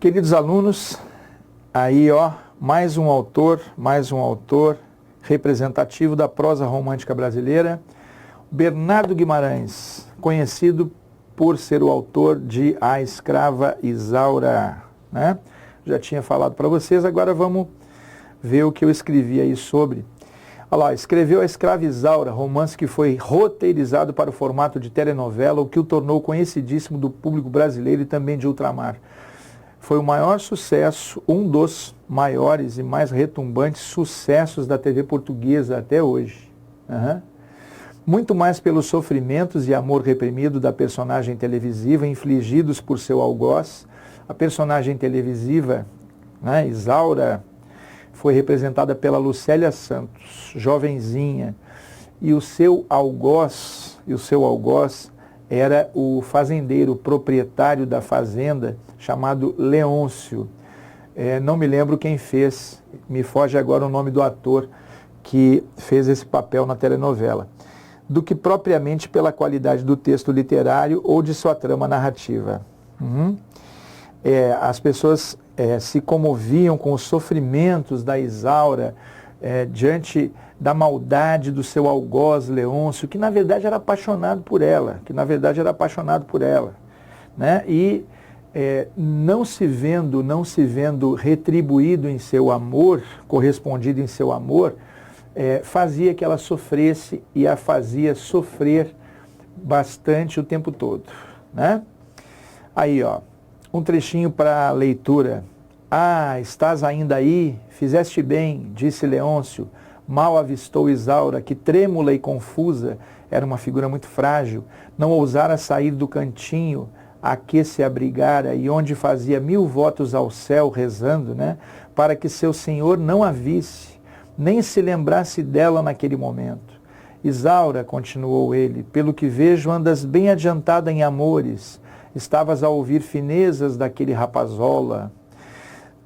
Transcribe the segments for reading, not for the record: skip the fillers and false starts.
Queridos alunos, aí ó, mais um autor representativo da prosa romântica brasileira, Bernardo Guimarães, conhecido por ser o autor de A Escrava Isaura, né? Já tinha falado para vocês, agora vamos ver o que eu escrevi aí sobre. Olha lá, escreveu A Escrava Isaura, romance que foi roteirizado para o formato de telenovela, o que o tornou conhecidíssimo do público brasileiro e também de ultramar. Foi o maior sucesso, um dos maiores e mais retumbantes sucessos da TV portuguesa até hoje. Muito mais pelos sofrimentos e amor reprimido da personagem televisiva infligidos por seu algoz. A personagem televisiva, né, Isaura, foi representada pela Lucélia Santos, jovenzinha, e o seu algoz era o fazendeiro, proprietário da fazenda, chamado Leôncio. Não me lembro quem fez, me foge agora o nome do ator que fez esse papel na telenovela, do que propriamente pela qualidade do texto literário ou de sua trama narrativa. As pessoas se comoviam com os sofrimentos da Isaura diante da maldade do seu algoz Leôncio, que na verdade era apaixonado por ela, né? E não se vendo retribuído em seu amor, correspondido em seu amor, fazia que ela sofresse e a fazia sofrer bastante o tempo todo, né? Aí, ó, um trechinho para leitura. Ah, estás ainda aí? Fizeste bem, disse Leôncio. Mal avistou Isaura, que trêmula e confusa, era uma figura muito frágil, não ousara sair do cantinho a que se abrigara e onde fazia 1000 votos ao céu rezando, né, para que seu senhor não a visse, nem se lembrasse dela naquele momento. Isaura, continuou ele, pelo que vejo andas bem adiantada em amores, estavas a ouvir finezas daquele rapazola,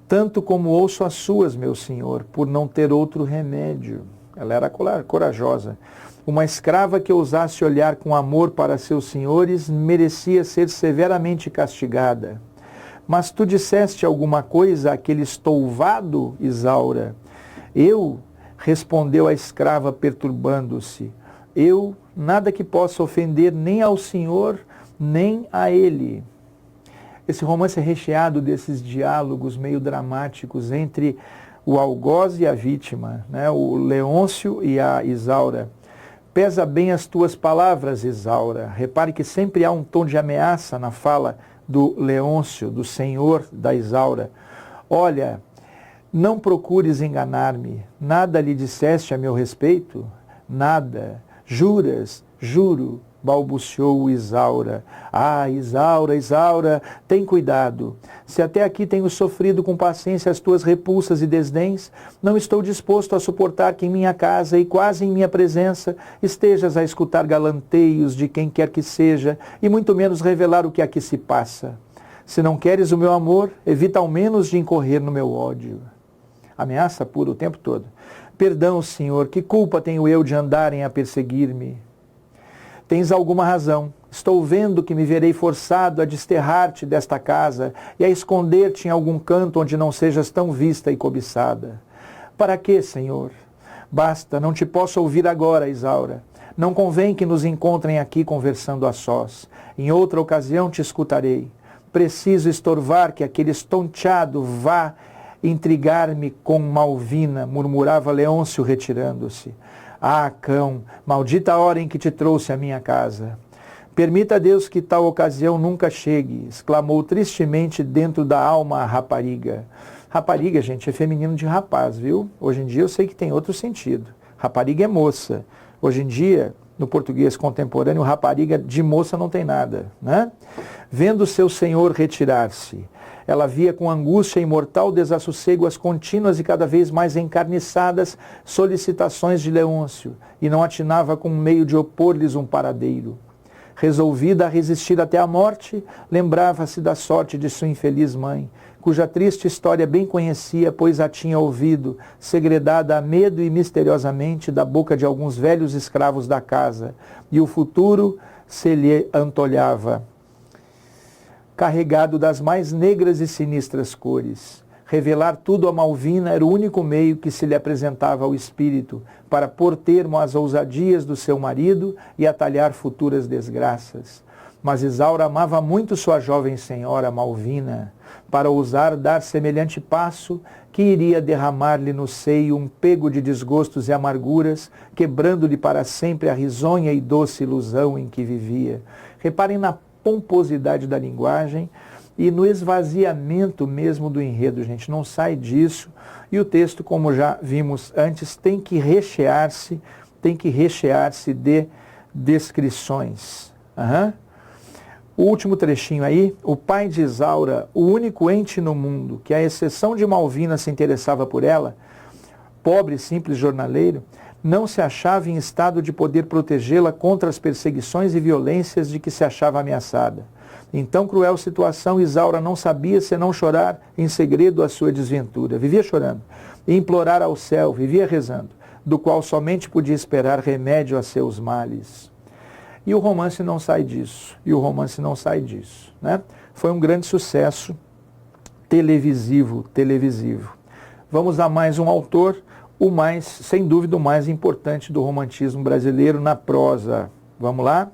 tanto como ouço as suas, meu senhor, por não ter outro remédio. Ela era corajosa. Uma escrava que ousasse olhar com amor para seus senhores merecia ser severamente castigada. Mas tu disseste alguma coisa àquele estouvado, Isaura? Eu, respondeu a escrava perturbando-se, eu nada que possa ofender nem ao senhor, nem a ele. Esse romance é recheado desses diálogos meio dramáticos entre o algoz e a vítima, né? O Leôncio e a Isaura. Pesa bem as tuas palavras, Isaura. Repare que sempre há um tom de ameaça na fala do Leôncio, do senhor da Isaura. Olha, não procures enganar-me. Nada lhe disseste a meu respeito? Nada. Juras? Juro, balbuciou Isaura. Ah, Isaura, Isaura, tem cuidado. Se até aqui tenho sofrido com paciência as tuas repulsas e desdéns, não estou disposto a suportar que em minha casa e quase em minha presença estejas a escutar galanteios de quem quer que seja e muito menos revelar o que aqui se passa. Se não queres o meu amor, evita ao menos de incorrer no meu ódio. Ameaça pura o tempo todo. Perdão, senhor, que culpa tenho eu de andarem a perseguir-me? Tens alguma razão. Estou vendo que me verei forçado a desterrar-te desta casa e a esconder-te em algum canto onde não sejas tão vista e cobiçada. Para quê, senhor? Basta, não te posso ouvir agora, Isaura. Não convém que nos encontrem aqui conversando a sós. Em outra ocasião te escutarei. Preciso estorvar que aquele estonteado vá intrigar-me com Malvina, murmurava Leôncio retirando-se. Ah, cão, maldita hora em que te trouxe à minha casa. Permita a Deus que tal ocasião nunca chegue, exclamou tristemente dentro da alma a rapariga. Rapariga, gente, é feminino de rapaz, viu? Hoje em dia eu sei que tem outro sentido. Rapariga é moça. Hoje em dia, no português contemporâneo, rapariga de moça não tem nada, né? Vendo seu senhor retirar-se, ela via com angústia e mortal desassossego as contínuas e cada vez mais encarniçadas solicitações de Leôncio, e não atinava com meio de opor-lhes um paradeiro. Resolvida a resistir até a morte, lembrava-se da sorte de sua infeliz mãe, cuja triste história bem conhecia, pois a tinha ouvido, segredada a medo e misteriosamente da boca de alguns velhos escravos da casa, e o futuro se lhe antolhava carregado das mais negras e sinistras cores. Revelar tudo a Malvina era o único meio que se lhe apresentava ao espírito para pôr termo às ousadias do seu marido e atalhar futuras desgraças. Mas Isaura amava muito sua jovem senhora Malvina, para ousar dar semelhante passo que iria derramar-lhe no seio um pego de desgostos e amarguras, quebrando-lhe para sempre a risonha e doce ilusão em que vivia. Reparem na pomposidade da linguagem e no esvaziamento mesmo do enredo, gente, não sai disso. E o texto, como já vimos antes, tem que rechear-se de descrições. O último trechinho aí: o pai de Isaura, o único ente no mundo que, à exceção de Malvina, se interessava por ela, pobre e simples jornaleiro, não se achava em estado de poder protegê-la contra as perseguições e violências de que se achava ameaçada. Em tão cruel situação, Isaura não sabia senão chorar em segredo a sua desventura. Vivia chorando e implorar ao céu, vivia rezando, do qual somente podia esperar remédio a seus males. E o romance não sai disso, né? Foi um grande sucesso televisivo. Vamos a mais um autor, sem dúvida, o mais importante do romantismo brasileiro na prosa. Vamos lá?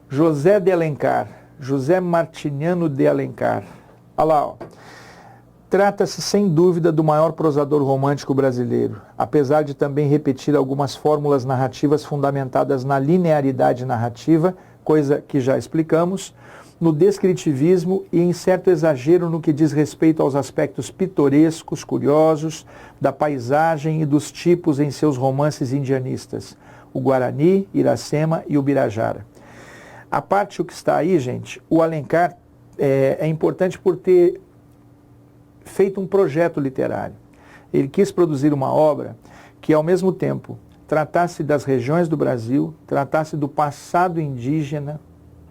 José de Alencar, José Martiniano de Alencar. Olha lá, ó. Trata-se, sem dúvida, do maior prosador romântico brasileiro, apesar de também repetir algumas fórmulas narrativas fundamentadas na linearidade narrativa, coisa que já explicamos, no descritivismo e em certo exagero no que diz respeito aos aspectos pitorescos, curiosos, da paisagem e dos tipos em seus romances indianistas, o Guarani, Iracema e o Birajara. A parte o que está aí, gente, o Alencar é importante por ter feito um projeto literário. Ele quis produzir uma obra que, ao mesmo tempo, tratasse das regiões do Brasil, tratasse do passado indígena,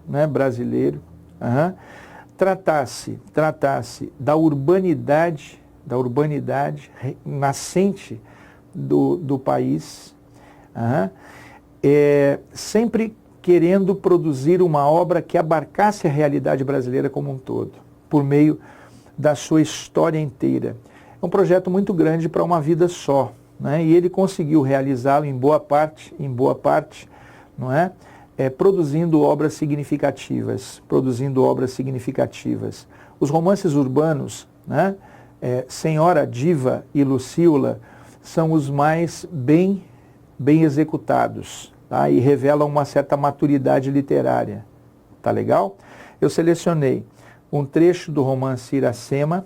né, brasileiro, tratasse da urbanidade nascente do país, sempre querendo produzir uma obra que abarcasse a realidade brasileira como um todo, por meio da sua história inteira. É um projeto muito grande para uma vida só, né? E ele conseguiu realizá-lo em boa parte, não é? Produzindo obras significativas. Os romances urbanos, né? Senhora, Diva e Lucíola são os mais bem executados, tá? E revelam uma certa maturidade literária. Tá legal? Eu selecionei um trecho do romance Iracema,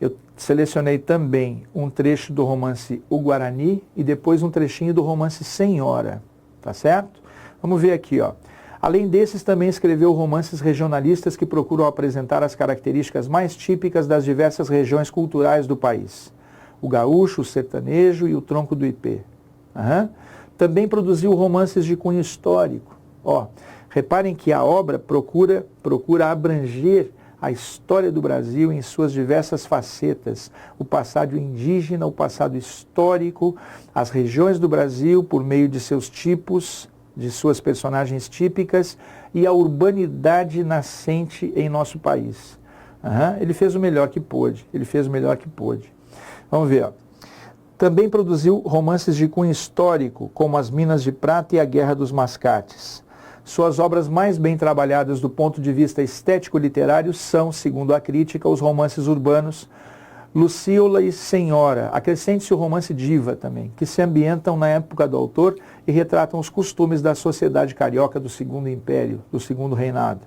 eu selecionei também um trecho do romance O Guarani e depois um trechinho do romance Senhora, tá certo? Vamos ver aqui, ó. Além desses, também escreveu romances regionalistas que procuram apresentar as características mais típicas das diversas regiões culturais do país. O gaúcho, o sertanejo e o tronco do ipê. Também produziu romances de cunho histórico. Ó, reparem que a obra procura abranger a história do Brasil em suas diversas facetas, o passado indígena, o passado histórico, as regiões do Brasil por meio de seus tipos, de suas personagens típicas e a urbanidade nascente em nosso país. Ele fez o melhor que pôde, Vamos ver, ó. Também produziu romances de cunho histórico, como As Minas de Prata e A Guerra dos Mascates. Suas obras mais bem trabalhadas do ponto de vista estético-literário são, segundo a crítica, os romances urbanos Lucíola e Senhora. Acrescente-se o romance Diva também, que se ambientam na época do autor e retratam os costumes da sociedade carioca do Segundo Império, do Segundo Reinado.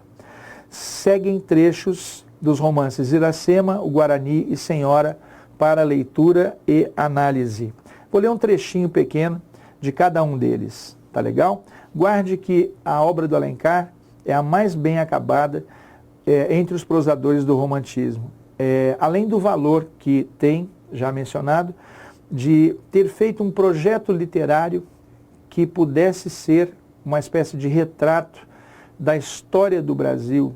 Seguem trechos dos romances Iracema, o Guarani e Senhora para leitura e análise. Vou ler um trechinho pequeno de cada um deles, tá legal? Guarde que a obra do Alencar é a mais bem acabada entre os prosadores do romantismo. Além do valor que tem, já mencionado, de ter feito um projeto literário que pudesse ser uma espécie de retrato da história do Brasil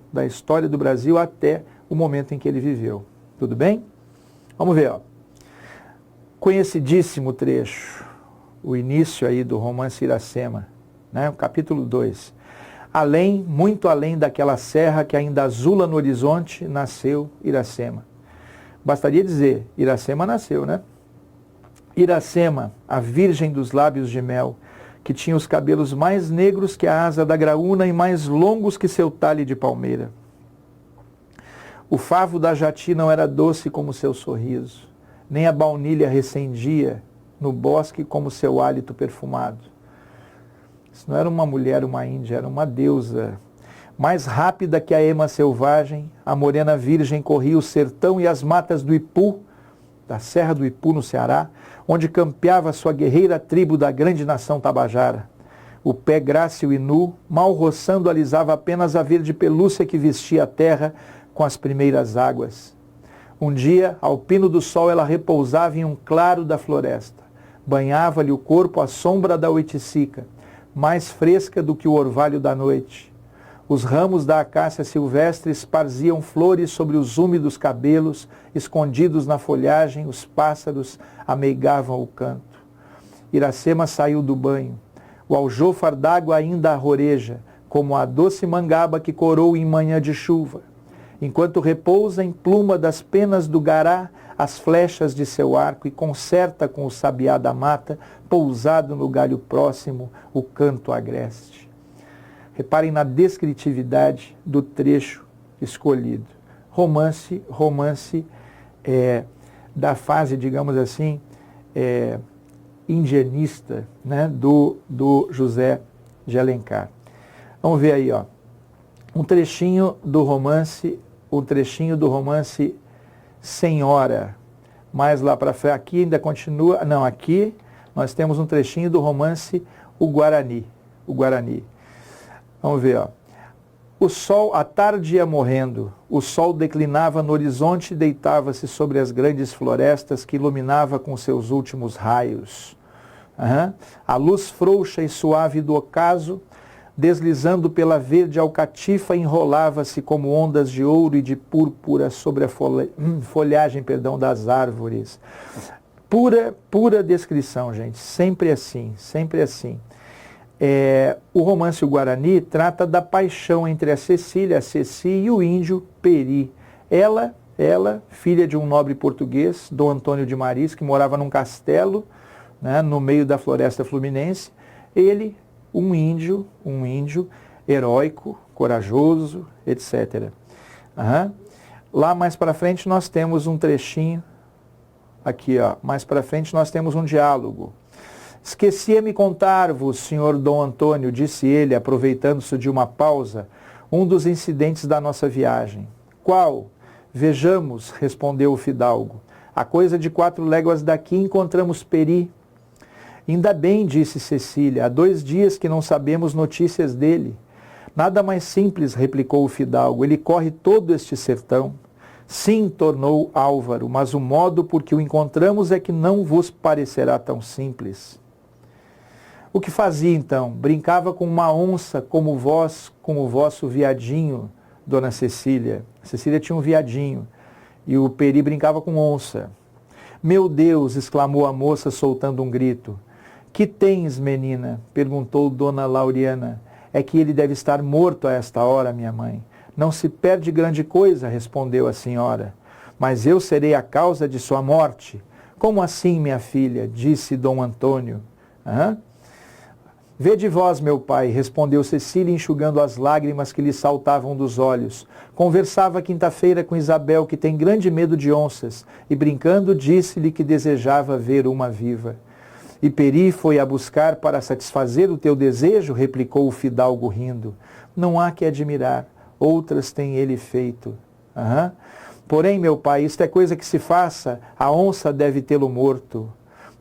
até o momento em que ele viveu. Tudo bem? Vamos ver, ó. Conhecidíssimo trecho, o início aí do romance Iracema, né? O capítulo 2. Além, muito além daquela serra que ainda azula no horizonte, nasceu Iracema. Bastaria dizer, Iracema nasceu, né? Iracema, a virgem dos lábios de mel, que tinha os cabelos mais negros que a asa da graúna e mais longos que seu talhe de palmeira. O favo da jati não era doce como seu sorriso, nem a baunilha recendia no bosque como seu hálito perfumado. Isso não era uma mulher, uma índia, era uma deusa. Mais rápida que a ema selvagem, a morena virgem corria o sertão e as matas do Ipu, da Serra do Ipu, no Ceará, onde campeava sua guerreira tribo da grande nação tabajara. O pé grácil e nu, mal roçando, alisava apenas a verde pelúcia que vestia a terra com as primeiras águas. Um dia, ao pino do sol, ela repousava em um claro da floresta. Banhava-lhe o corpo à sombra da oiticica, mais fresca do que o orvalho da noite. Os ramos da acácia silvestre esparziam flores sobre os úmidos cabelos, escondidos na folhagem, os pássaros ameigavam o canto. Iracema saiu do banho. O aljôfar d'água ainda arroreja, como a doce mangaba que corou em manhã de chuva. Enquanto repousa em pluma das penas do gará as flechas de seu arco e concerta com o sabiá da mata, pousado no galho próximo, o canto agreste. Reparem na descritividade do trecho escolhido. Romance da fase, digamos assim, indianista, né, do José de Alencar. Vamos ver aí, ó, um trechinho do romance Senhora. Mais lá para frente, aqui ainda continua, não, aqui nós temos um trechinho do romance O Guarani. Vamos ver, ó. O sol, a tarde ia morrendo, o sol declinava no horizonte e deitava-se sobre as grandes florestas que iluminava com seus últimos raios. A luz frouxa e suave do ocaso, deslizando pela verde alcatifa, enrolava-se como ondas de ouro e de púrpura sobre a folhagem das árvores. Pura descrição, gente, sempre assim. O romance O Guarani trata da paixão entre a Ceci e o índio Peri. Ela, filha de um nobre português, Dom Antônio de Maris, que morava num castelo, né, no meio da floresta fluminense. Ele, um índio heróico, corajoso, etc. Lá mais para frente nós temos um trechinho, aqui, ó, mais para frente nós temos um diálogo. Esquecia-me contar-vos, senhor Dom Antônio, disse ele, aproveitando-se de uma pausa, um dos incidentes da nossa viagem. Qual? Vejamos, respondeu o fidalgo. A coisa de 4 léguas daqui encontramos Peri. Ainda bem, disse Cecília, há 2 dias que não sabemos notícias dele. Nada mais simples, replicou o fidalgo, ele corre todo este sertão. Sim, tornou Álvaro, mas o modo por que o encontramos é que não vos parecerá tão simples. O que fazia então? Brincava com uma onça como vós, com o vosso viadinho, dona Cecília. Cecília tinha um viadinho e o Peri brincava com onça. Meu Deus, exclamou a moça soltando um grito. Que tens, menina? Perguntou dona Lauriana. É que ele deve estar morto a esta hora, minha mãe. Não se perde grande coisa, respondeu a senhora. Mas eu serei a causa de sua morte. Como assim, minha filha? Disse Dom Antônio. Vede vós, meu pai, respondeu Cecília, enxugando as lágrimas que lhe saltavam dos olhos. Conversava quinta-feira com Isabel, que tem grande medo de onças, e brincando disse-lhe que desejava ver uma viva. E Peri foi a buscar para satisfazer o teu desejo, replicou o fidalgo rindo. Não há que admirar, outras tem ele feito. Porém, meu pai, isto é coisa que se faça, a onça deve tê-lo morto.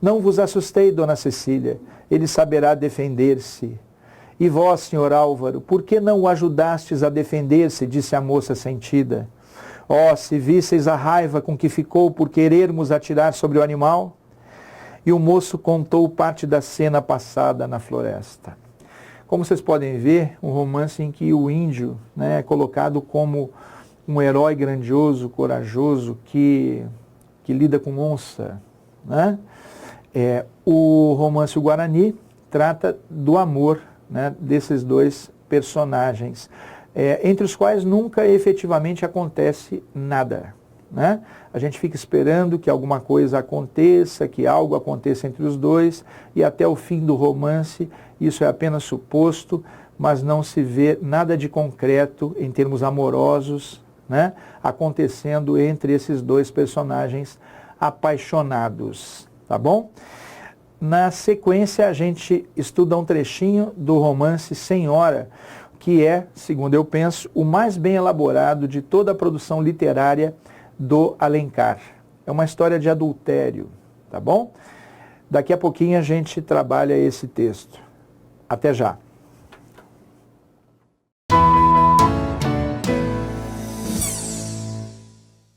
Não vos assustei, dona Cecília, ele saberá defender-se. E vós, senhor Álvaro, por que não o ajudastes a defender-se, disse a moça sentida. Oh, se visseis a raiva com que ficou por querermos atirar sobre o animal. E o moço contou parte da cena passada na floresta. Como vocês podem ver, um romance em que o índio, né, é colocado como um herói grandioso, corajoso, que lida com onça. Né? O romance O Guarani trata do amor, né, desses dois personagens, entre os quais nunca efetivamente acontece nada, né? A gente fica esperando que alguma coisa aconteça, que algo aconteça entre os dois, e até o fim do romance isso é apenas suposto, mas não se vê nada de concreto em termos amorosos, né, acontecendo entre esses dois personagens apaixonados, tá bom? Na sequência a gente estuda um trechinho do romance Senhora, que é, segundo eu penso, o mais bem elaborado de toda a produção literária do Alencar. É uma história de adultério, tá bom? Daqui a pouquinho a gente trabalha esse texto. Até já.